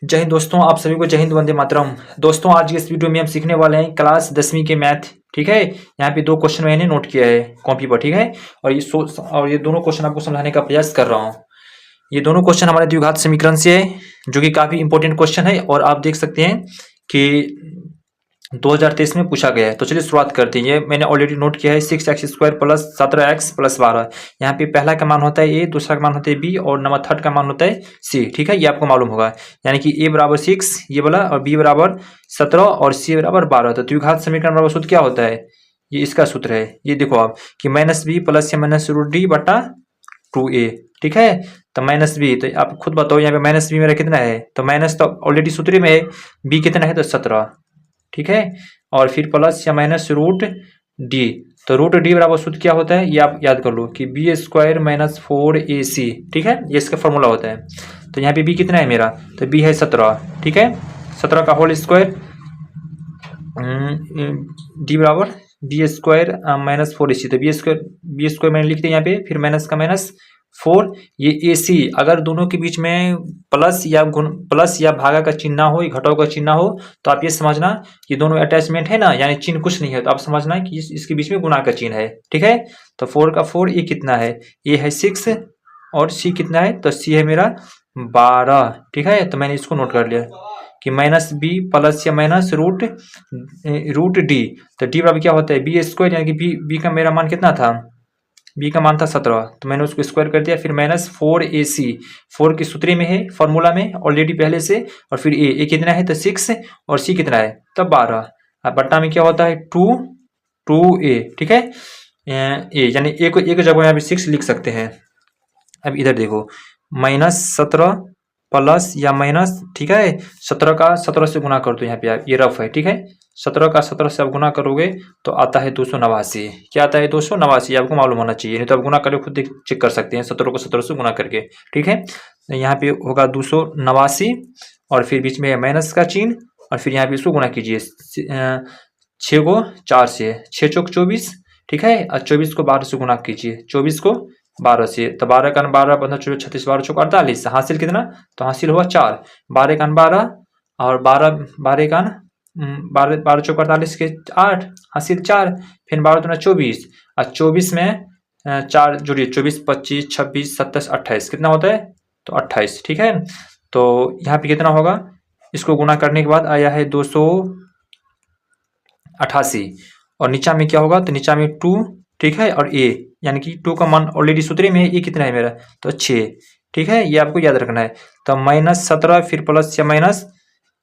जय हिंद दोस्तों, आप सभी को जय हिंद, वंदे मातरम। दोस्तों आज के इस वीडियो में हम सीखने वाले हैं क्लास 10वीं के मैथ। ठीक है, यहाँ पे 2 क्वेश्चन मैंने नोट किया है कॉपी पर। ठीक है, और ये दोनों क्वेश्चन आपको समझाने का प्रयास कर रहा हूँ। ये दोनों क्वेश्चन हमारे द्विघात समीकरण से है, जो कि काफी इंपॉर्टेंट क्वेश्चन है और आप देख सकते हैं कि 2023 में पूछा गया है। तो चलिए शुरुआत करते हैं। ये मैंने ऑलरेडी नोट किया है, 6x² प्लस 17x प्लस 12। यहाँ पे पहला का मान होता है ए, दूसरा का मान होता है बी और नंबर थर्ड का मान होता है सी। ठीक है, ये आपको मालूम होगा। यानी कि ए बराबर 6 ये वाला, और बी बराबर 17 और सी बराबर 12। तो द्विघात समीकरण बराबर सूत्र क्या होता है? ये इसका सूत्र है, ये देखो आप कि -b प्लस या -√d बटा 2a। ठीक है, तो -b, तो आप खुद बताओ यहाँ पे -b मेरा कितना है? तो माइनस तो ऑलरेडी सूत्र में है, b कितना है? तो 17। ठीक है, और फिर प्लस या -√d। तो √d बराबर सूत्र क्या होता है? ये आप याद कर लो कि b² - 4ac। ठीक है, ये इसका फॉर्मूला होता है। तो यहाँ पे b कितना है मेरा? तो b है 17। ठीक है, 17 का होल स्क्वायर, d बराबर b² - 4ac। तो b² मैंने लिख दिया यहाँ पे, फिर माइनस का -4, ये AC। अगर दोनों के बीच में प्लस या भागा का चिन्ह ना हो, घटाव का चिन्ह हो, तो आप ये समझना ये दोनों अटैचमेंट है ना, यानी चिन्ह कुछ नहीं है, तो आप समझना कि इसके बीच में गुणा का चिन्ह है। ठीक है, तो 4 का 4, ये कितना है? ये है 6 और C कितना है? तो C है मेरा 12। ठीक है, तो मैंने इसको नोट कर लिया कि -b प्लस या -√d। तो d बराबर क्या होता है? b², यानी कि b का मेरा मान कितना था? b का मान था 17, तो मैंने उसको स्क्वायर कर दिया। फिर -4ac, 4 की सूत्री में है, फॉर्मूला में ऑलरेडी पहले से, और फिर a कितना है? तो 6 और c कितना है? तो 12। अब बट्टा में क्या होता है? 2a। ठीक है, a यानी a को एक जगह यहाँ पे 6 लिख सकते हैं। अब इधर देखो, -17 प्लस या माइनस, ठीक है, 17 का 17 से गुना कर दो। यहाँ पे आप, ये रफ है। ठीक है, 17 का 17 से आप गुना करोगे तो आता है 289। क्या आता है? 289। आपको मालूम होना चाहिए, नहीं तो आप गुना करके खुद चेक कर सकते हैं 17 को 17 से गुना करके। ठीक है, यहाँ पे होगा 289, और फिर बीच में माइनस का चिन्ह, और फिर यहाँ पे इसको गुना कीजिए 6 को 4 से, 6 चौक 24। ठीक है, और 24 को 12 से गुना कीजिए, 24 को 12 से, तो 12 का 12 15 24 36 12 चौक 48। हासिल कितना? तो हासिल हुआ 4। 12 का 12 और 12 का 12 चौक 48 के 8, हासिल 4। फिर 12 दूना 24, और 24 में 4 जोड़िए, 24 25 26 27 28, कितना होता है? तो 28। ठीक है, तो यहाँ पे कितना होगा? इसको गुना करने के बाद आया है 288, और नीचा में क्या होगा? तो नीचा में 2। ठीक है, और a यानी कि 2 का मान ऑलरेडी सूत्र में है, ये कितना है मेरा? तो 6। ठीक है, ये आपको याद रखना है। तो -17 फिर प्लस या माइनस,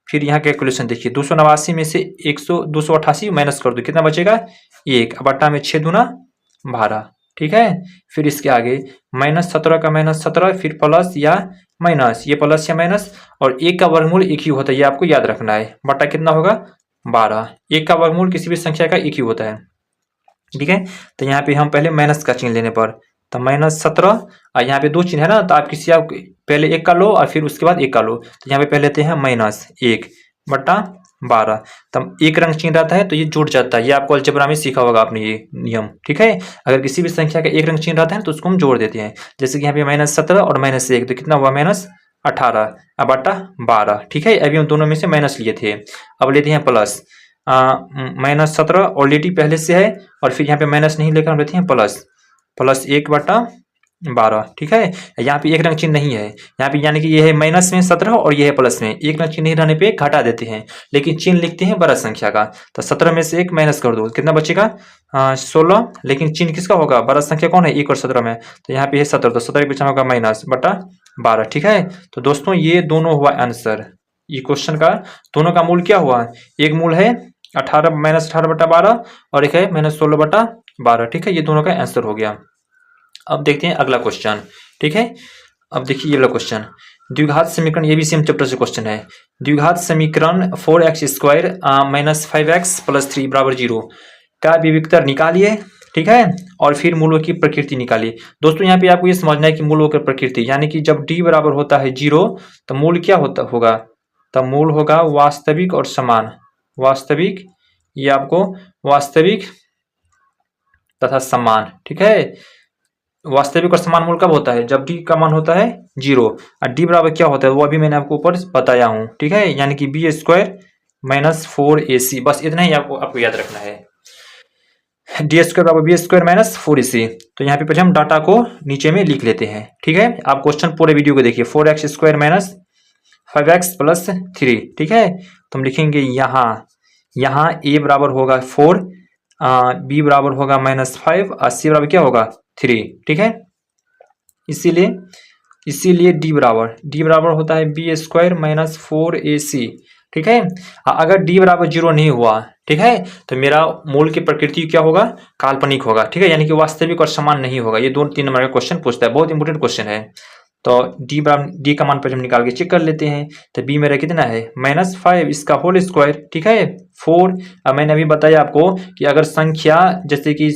फिर यहाँ कैलकुलेशन देखिए, 289 में से 288 माइनस कर दो, कितना बचेगा? 1। अब बट्टा में 6 दूना 12। ठीक है, फिर इसके आगे -17 का -17, फिर प्लस या माइनस, ये प्लस या माइनस, और 1 का वर्गमूल 1 ही होता है, ये आपको याद रखना है। बट्टा कितना होगा? 12। 1 का वर्गमूल किसी भी संख्या का 1 ही होता है। ठीक है, तो यहाँ पे हम पहले माइनस का चिन्ह लेने पर, तो -17, और यहाँ पे 2 चिन्ह है ना, तो आप पहले 1 का लो और फिर उसके बाद 1 का लो। तो यहाँ पे पहले लेते हैं -1 बटा 12। तब एक रंग चिन्ह रहता है तो ये जुड़ जाता है, ये आपको अलजेब्रा में सीखा होगा आपने ये नियम। ठीक है, अगर किसी भी संख्या का एक रंग चिन्ह रहता है तो उसको हम जोड़ देते हैं। जैसे कि यहाँ पे -17 और -1, तो कितना हुआ? -18 अब बटा 12। ठीक है, अभी हम दोनों में से माइनस लिए थे, अब लेते हैं प्लस। -17 ऑलरेडी पहले से है, और फिर यहाँ पे माइनस नहीं लेकर हम लेते हैं प्लस 1 बटा 12। ठीक है, यहाँ पे एक रंग चिन्ह नहीं है यहाँ पे, यानी कि ये है माइनस में 17 और ये है प्लस में। एक रंग चिन्ह नहीं रहने पे घटा देते हैं, लेकिन चिन्ह लिखते हैं बड़ा संख्या का। तो 17 में से 1 माइनस कर दो, कितना बचेगा? 16। लेकिन चिन्ह किसका होगा? बड़ा संख्या कौन है? 1 और 17 में, तो यहाँ पे है 17, तो 17 के पीछे होगा माइनस बटा 12। ठीक है, तो दोस्तों ये दोनों हुआ आंसर। ये क्वेश्चन का दोनों का मूल क्या हुआ? एक मूल है 18 -18 बटा 12, और एक है -16 बटा 12। ठीक है, ये दोनों का आंसर हो गया। अब देखते हैं अगला क्वेश्चन। ठीक है, अब देखिए ये वाला क्वेश्चन, द्विघात समीकरण, ये भी सेम चैप्टर से क्वेश्चन है। द्विघात समीकरण 4x² - 5x + 3 = 0 का विविक्तर निकालिए। ठीक है, और फिर मूलों की प्रकृति निकालिए। दोस्तों यहाँ पे आपको ये समझना है कि मूलों की प्रकृति, यानी कि जब d बराबर होता है 0, तो मूल क्या होगा? तो मूल होगा वास्तविक और समान। वास्तविक, ये आपको वास्तविक तथा समान। ठीक है, वास्तविक और समान मूल कब होता है? जब डी का मान होता है 0 और डी बराबर क्या होता है वो अभी मैंने आपको ऊपर बताया हूँ, ठीक है, यानी कि बी स्क्वायर माइनस 4ac, बस इतना ही आपको याद रखना है। डी स्क्वायर बराबर बी स्क्वायर माइनस 4ac। तो यहाँ पे पहले हम डाटा को नीचे में लिख लेते हैं, ठीक है। आप क्वेश्चन पूरे वीडियो को देखिए। 4x square minus 5x plus 3, ठीक है। तो हम लिखेंगे यहाँ a बराबर होगा 4, b बराबर होगा -5 और c बराबर क्या होगा 3, ठीक है। इसीलिए d बराबर होता है बी स्क्वायर माइनस 4ac, ठीक है। अगर d बराबर 0 नहीं हुआ, ठीक है, तो मेरा मूल की प्रकृति क्या होगा? काल्पनिक होगा, ठीक है, यानी कि वास्तविक और समान नहीं होगा। ये 2-3 नंबर का क्वेश्चन पूछता है, बहुत इंपोर्टेंट क्वेश्चन है। तो डी का मान पर हम निकाल के चेक कर लेते हैं। तो बी मेरा कितना है? -5, इसका होल स्क्वायर, ठीक है, 4। अब मैंने अभी बताया आपको कि अगर संख्या जैसे कि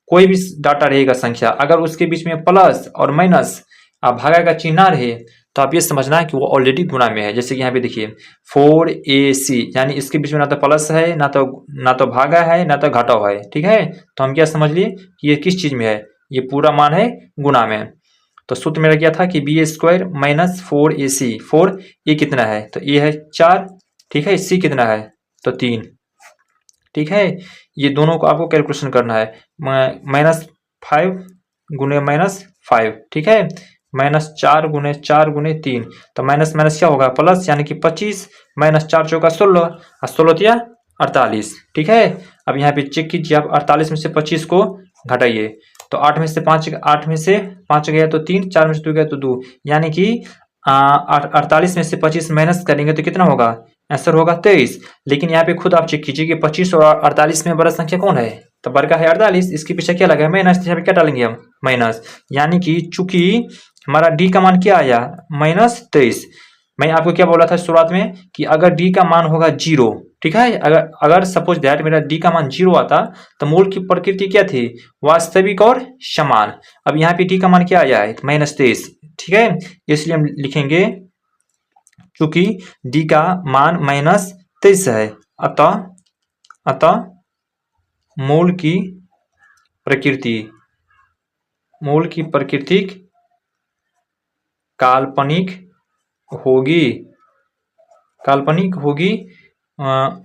कोई भी डाटा रहेगा संख्या, अगर उसके बीच में प्लस और माइनस भागा का चिन्ह रहे तो आप ये समझना है कि वो ऑलरेडी गुणा में है। जैसे कि यहाँ पे देखिए 4ac, यानी इसके बीच में ना तो प्लस है, ना तो भागा है, ना तो घटाव है, ठीक है। तो हम क्या समझ लिए कि ये किस चीज में है? ये पूरा मान है गुणा में। तो सूत्र मेरा क्या था कि बी स्क्वायर माइनस 4ac, 4 ए कितना है? तो ए है 4, ठीक है, सी कितना है? तो 3, ठीक है। ये दोनों को आपको कैलकुलेशन करना है। -5 गुने -5, ठीक है, -4 गुने 4 गुने 3। तो माइनस माइनस क्या होगा? प्लस, यानी कि 25 -4 चौका 16 और 16 तिया 48, ठीक है। अब यहाँ पे चेक कीजिए आप, 48 में से 25 को घटाइए तो 8 में से 5 गया तो 3, 4 में से 2 गया तो 2, यानी कि 48 में से 25 माइनस करेंगे तो कितना होगा? आंसर होगा 23। लेकिन यहाँ पे खुद आप चेक कीजिए कि 25 और 48 में बड़ा संख्या कौन है? तो बड़ा है 48, इसके पीछे क्या लगा है? माइनस। यहाँ पे क्या डालेंगे हम? माइनस, यानी कि चूंकि हमारा डी का मान क्या आया? -23। मैं आपको क्या बोला था शुरुआत में कि अगर डी का मान होगा 0, ठीक है, अगर सपोज दैट मेरा डी का मान 0 आता तो मूल की प्रकृति क्या थी? वास्तविक और समान। अब यहाँ पे डी का मान क्या आया है? -23, ठीक है। इसलिए हम लिखेंगे चूंकि डी का मान -23 है, अतः मूल की प्रकृति काल्पनिक होगी,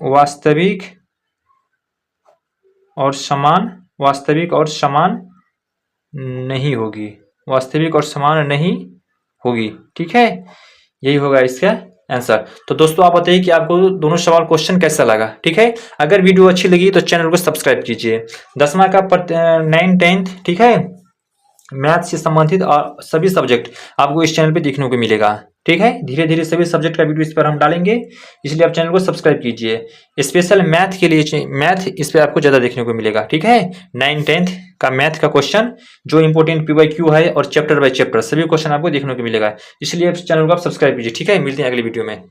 वास्तविक और समान नहीं होगी, ठीक है। यही होगा इसका आंसर। तो दोस्तों आप बताइए कि आपको दोनों सवाल क्वेश्चन कैसा लगा, ठीक है। अगर वीडियो अच्छी लगी तो चैनल को सब्सक्राइब कीजिए। 10वीं का 9, 10th, ठीक है, मैथ से संबंधित और सभी सब्जेक्ट आपको इस चैनल पे देखने को मिलेगा, ठीक है। धीरे धीरे सभी सब्जेक्ट का वीडियो इस पर हम डालेंगे, इसलिए आप चैनल को सब्सक्राइब कीजिए। स्पेशल मैथ के लिए मैथ इस पर आपको ज़्यादा देखने को मिलेगा, ठीक है। 9, 10th का मैथ का क्वेश्चन जो इंपोर्टेंट PYQ है और चैप्टर बाय चैप्टर सभी क्वेश्चन आपको देखने को मिलेगा, इसलिए चैनल को आप सब्सक्राइब कीजिए, ठीक है। मिलते हैं अगली वीडियो में।